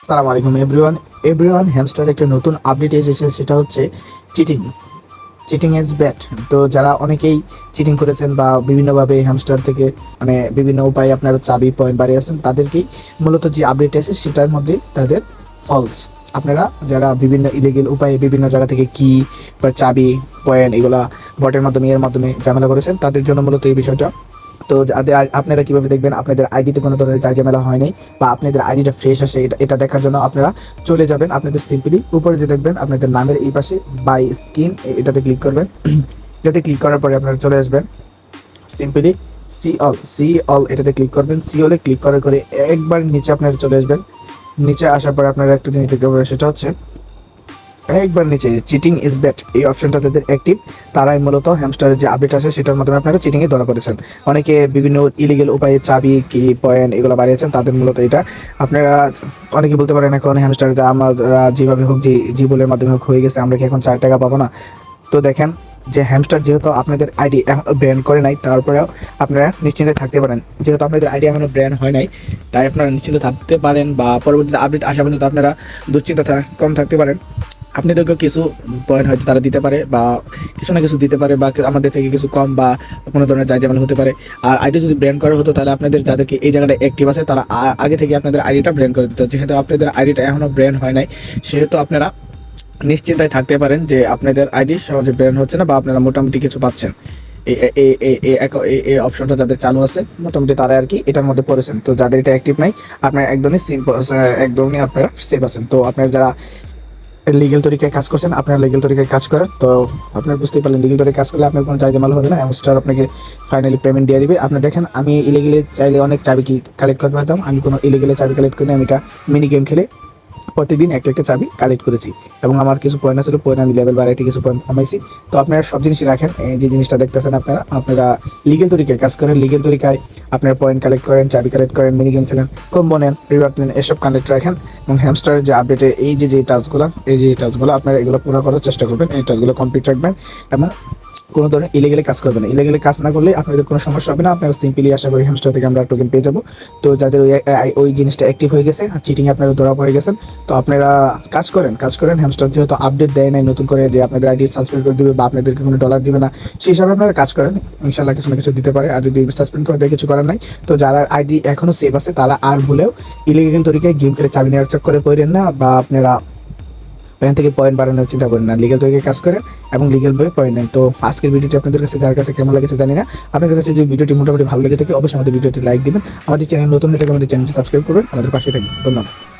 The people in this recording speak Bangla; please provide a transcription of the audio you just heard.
সালাম আলাইকুম এভরিওয়ান হ্যামস্টার একটা নতুন আপডেট এসেছে, সেটা হচ্ছে চিটিং চিটিং ইজ ব্যাড। তো যারা অনেকেই চিটিং করেছেন বা বিভিন্নভাবে হ্যামস্টার থেকে মানে বিভিন্ন উপায়ে আপনারা চাবি পয়েন্ট বাড়িয়েছেন, তাদেরকেই মূলত যে আপডেট এসেছে সেটার মধ্যে তাদের ফলস। আপনারা যারা বিভিন্ন ইলিগেল উপায়ে বিভিন্ন জায়গা থেকে কি বা চাবি পয়েন্ট এগুলা বটের মাধ্যমে এর মাধ্যমে ঝামেলা করেছেন, তাদের জন্য মূলত এই বিষয়টা। তো আপনারা কিভাবে দেখবেন আপনাদের আইডিতে কোনো ধরনের ঝামেলা হয় নাই বা আপনাদের আইডিটা ফ্রেশ আসে, এটা দেখার জন্য আপনারা চলে যাবেন আপনাদের সিম্পলি উপরে যে দেখবেন আপনাদের নামের এই পাশে বাই স্কিন, এটাতে ক্লিক করবেন। এটাতে ক্লিক করার পরে আপনারা চলে আসবেন সিম্পলি সি অল এটাতে ক্লিক করবেন। সি অলে ক্লিক করার পরে একবার নিচে আপনারা চলে আসবেন। নিচে আসার পরে আপনারা একটা জিনিস দেখতে পাবেন, সেটা হচ্ছে একবার নিচে চিটিং ইজ ব্যাড এই অপশনটা তাদের অ্যাক্টিভ। তারাই মূলত হ্যামস্টারের যে আপডেট আছে সেটার মাধ্যমে আপনারা চিটিংয়ে ধরা পড়েছেন। অনেকে বিভিন্ন ইলিগেল উপায়ে চাবি কি পয়েন্ট এগুলো বাড়িয়েছেন, তাদের মূলত এটা। আপনারা অনেকে বলতে পারেন এখন হ্যামস্টার আমরা যেভাবে হোক যে জীবনের মাধ্যমে হোক হয়ে গেছে, আমরা কি এখন 4 টাকা পাবো না? তো দেখেন যে হ্যামস্টার যেহেতু আপনাদের আইডি ব্র্যান্ড করে নাই, তারপরেও আপনারা নিশ্চিন্তে থাকতে পারেন। যেহেতু আপনাদের আইডি এখনো ব্র্যান্ড হয় নাই, তাই আপনারা নিশ্চিন্ত থাকতে পারেন বা পরবর্তীতে আপডেট আসা পর্যন্ত আপনারা দুশ্চিন্তা কম থাকতে পারেন। আপনাদেরকেও কিছু পয়েন্ট হয়তো তারা দিতে পারে বা কিছু না কিছু দিতে পারে বা আমাদের থেকে কিছু কম বা কোনো ধরনের ঝামেলা হতে পারে। আর আইডি যদি ব্র্যান্ড করা হতো, তাহলে আপনাদের যাদেরকে এই জায়গাটা অ্যাক্টিভ আছে তারা আগে থেকে আপনাদের আইডিটা ব্র্যান্ড করে দিত। যেহেতু আপনাদের আইডিটা এখনও ব্র্যান্ড হয় নাই, সেহেতু আপনারা নিশ্চিন্তায় থাকতে পারেন যে আপনাদের আইডি সহজে ব্র্যান্ড হচ্ছে না বা আপনারা মোটামুটি কিছু পাচ্ছেন। এই অপশনটা যাদের চালু আছে মোটামুটি তারা আর কি এটার মধ্যে পড়েছেন। তো যাদের এটা অ্যাক্টিভ নাই, আপনারা একদমই সিম্পল, একদমই আপনারা সেফ আছেন। তো আপনারা যারা লিগেল তরিকায় কাজ করছেন, আপনারা লিগেল তরিকায় কাজ করেন। তো আপনারা বুঝতেই পারলেন, লিগেল তরিকায় কাজ করলে আপনার কোনো ঝামেলা হবে না। হ্যামস্টার আপনাকে ফাইনালি পেমেন্ট দিয়ে দিবে। আপনি দেখেন, আমি ইলিগেলে চাইলে অনেক চাবি কি কালেক্ট করতে পারতাম, আমি কোনো ইলিগেলে চাবি কালেক্ট করি না। আমি এটা মিনি গেম খেলে প্রতিদিন একটা একটা চাবি কালেক্ট করেছি এবং আমার কিছু পয়েন্ট আছে, পয়েন্ট আমি লেভেল বাড়াইতে কিছু পয়েন্ট কমাইছি। তো আপনারা সব জিনিসই রাখেন। এই যে জিনিসটা দেখতেছেন, আপনারা লিগেল তরিকায় কাজ করেন, লিগেল তরিকায় আপনারা পয়েন্ট কালেক্ট করেন, চাবি কালেক্ট করেন, মিনি গেম খেলেন, কম্বো নেন, রিওয়ার্ড নেন, এসব কালেক্ট রাখেন। এবং হ্যামস্টারের যে আপডেটে এই যে টাস্কগুলো আপনারা এগুলো পুরো করার চেষ্টা করবেন, এই টাস্কগুলো কমপ্লিট রাখবেন এবং কোনো ধরনের ইলিগেলে কাজ করবে না। ইলিগেলে কাজ না করলে আপনাদের কোনো সমস্যা হবে না। আপনারা সিম্পলি আশা করি হ্যামস্টার থেকে আমরা টোকেন পেয়ে যাবো। তো যাদের ওই জিনিসটা অ্যাক্টিভ হয়ে গেছে, চিটিং আপনারা ধরা পড়ে গেছেন, তো আপনারা কাজ করেন। হ্যামস্টার যেহেতু আপডেট দেয় নাই নতুন করে যে আপনাদের আইডি সাসপেন্ড করে দিবে বা আপনাদেরকে কোনো ডলার দিবে না, সেই হিসাবে আপনারা কাজ করেন। ইনশাল্লাহ কিছু না কিছু দিতে পারে। আর যদি সাসপেন্ড করে দেয়, কিছু করার নাই। তো যারা আইডি এখনো সেভ আছে, তারা আর ভুলেও ইলিগেল তরিকায় গেম খেলে চাবি নেওয়ার চক্করে পড়েন না বা আপনারা এখান থেকে পয়েন্ট বাড়ানোর চিন্তা করেন না। লিগেল তরিকে কাজ করেন এবং লিগেল ভাবে পয়েন্ট নেন। তো আজকের ভিডিওটি আপনাদের কাছে যার কাছে কেমন লেগেছে জানি না। আপনাদের কাছে যদি ভিডিওটি মোটামুটি ভালো লেগে থাকে, অবশ্যই আমাদের ভিডিওটি লাইক দিবেন। আমাদের চ্যানেল নতুন হয়ে থাকে আমাদের চ্যানেলটি সাবস্ক্রাইব করবেন, আমাদের পাশে থাকবেন। ধন্যবাদ।